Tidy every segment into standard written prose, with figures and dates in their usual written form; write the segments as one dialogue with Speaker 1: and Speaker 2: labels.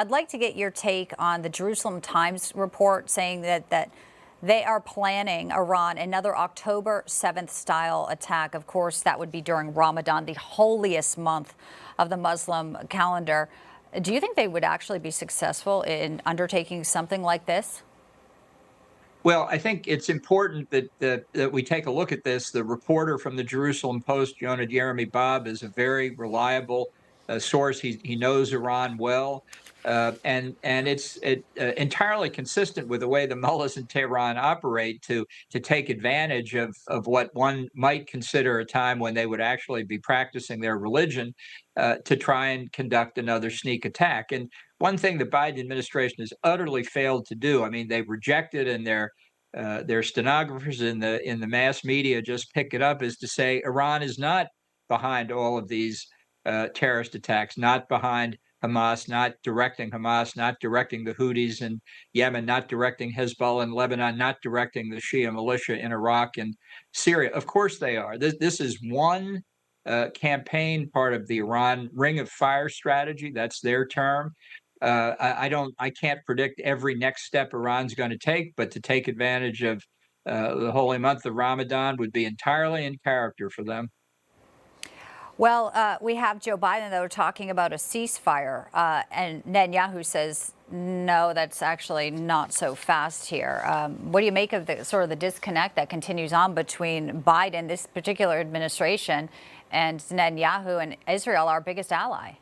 Speaker 1: I'd like to get your take on the Jerusalem Times report saying that they are planning, Iran, another October 7th style attack. Of course, that would be during Ramadan, the holiest month of the Muslim calendar. Do you think they would actually be successful in undertaking something like this?
Speaker 2: Well, I think it's important that we take a look at this. The reporter from the Jerusalem Post, Yonah Jeremy Bob, is a very reliable source. He knows Iran well, and it's entirely consistent with the way the mullahs in Tehran operate to take advantage of what one might consider a time when they would actually be practicing their religion to try and conduct another sneak attack. And one thing the Biden administration has utterly failed to do. I mean, they've rejected, and their stenographers in the mass media just pick it up, is to say Iran is not behind all of these terrorist attacks, not behind Hamas, not directing Hamas, not directing the Houthis in Yemen, not directing Hezbollah in Lebanon, not directing the Shia militia in Iraq and Syria. Of course they are. This is one campaign, part of the Iran Ring of Fire strategy. That's their term. I can't predict every next step Iran's going to take, but to take advantage of the holy month of Ramadan would be entirely in character for them.
Speaker 1: Well, we have Joe Biden, though, talking about a ceasefire, and Netanyahu says, no, that's actually not so fast here. What do you make of the sort of the disconnect that continues on between Biden, this particular administration, and Netanyahu and Israel, our biggest ally?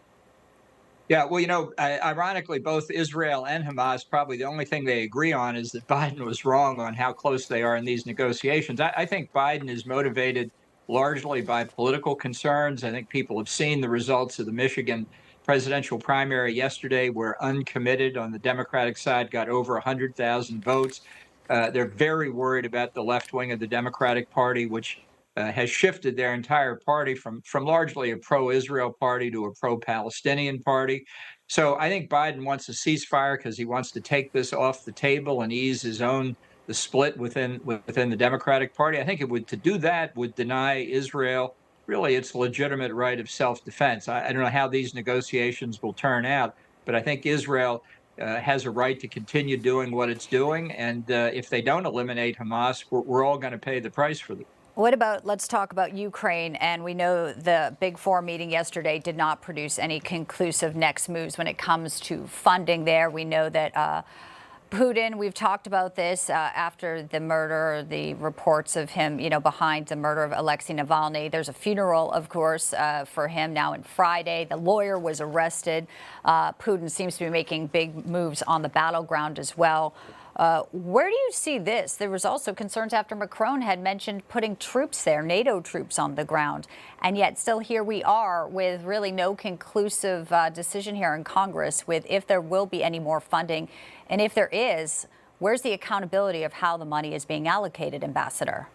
Speaker 2: Yeah, well, ironically, both Israel and Hamas, probably the only thing they agree on is that Biden was wrong on how close they are in these negotiations. I think Biden is motivated largely by political concerns. I think people have seen the results of the Michigan presidential primary yesterday, where uncommitted on the Democratic side got over 100,000 votes. They're very worried about the left wing of the Democratic Party, which has shifted their entire party from largely a pro-Israel party to a pro-Palestinian party. So I think Biden wants a ceasefire because he wants to take this off the table and ease the split within the Democratic Party. I think to do that would deny Israel really its legitimate right of self-defense. I don't know how these negotiations will turn out, but I think Israel has a right to continue doing what it's doing. And if they don't eliminate Hamas, we're all going to pay the price for it.
Speaker 1: What about, let's talk about Ukraine. And we know the Big Four meeting yesterday did not produce any conclusive next moves when it comes to funding there. We know that Putin, we've talked about this after the murder, the reports of him, behind the murder of Alexei Navalny. There's a funeral, of course, for him now on Friday. The lawyer was arrested. Putin seems to be making big moves on the battleground as well. Where do you see this? There was also concerns after Macron had mentioned putting troops there, NATO troops on the ground. And yet still here we are with really no conclusive decision here in Congress with if there will be any more funding. And if there is, where's the accountability of how the money is being allocated, Ambassador?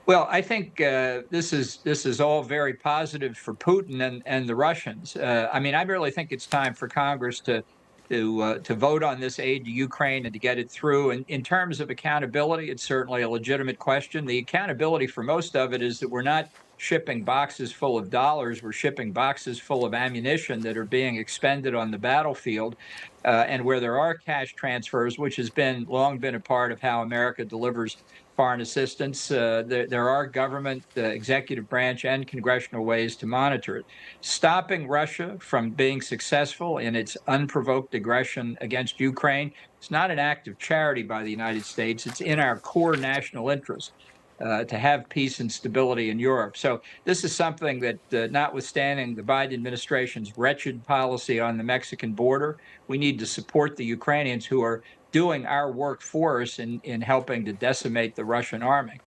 Speaker 2: Well, I think this is all very positive for Putin and the Russians. I mean, I really think it's time for Congress to vote on this aid to Ukraine and to get it through. And in terms of accountability, it's certainly a legitimate question. The accountability for most of it is that we're not shipping boxes full of dollars. We're shipping boxes full of ammunition that are being expended on the battlefield. And where there are cash transfers, which has long been a part of how America delivers foreign assistance, there are government, executive branch, and congressional ways to monitor it. Stopping Russia from being successful in its unprovoked aggression against Ukraine is not an act of charity by the United States. It's in our core national interest to have peace and stability in Europe. So this is something that, notwithstanding the Biden administration's wretched policy on the Mexican border, we need to support the Ukrainians who are doing our work for us in helping to decimate the Russian army.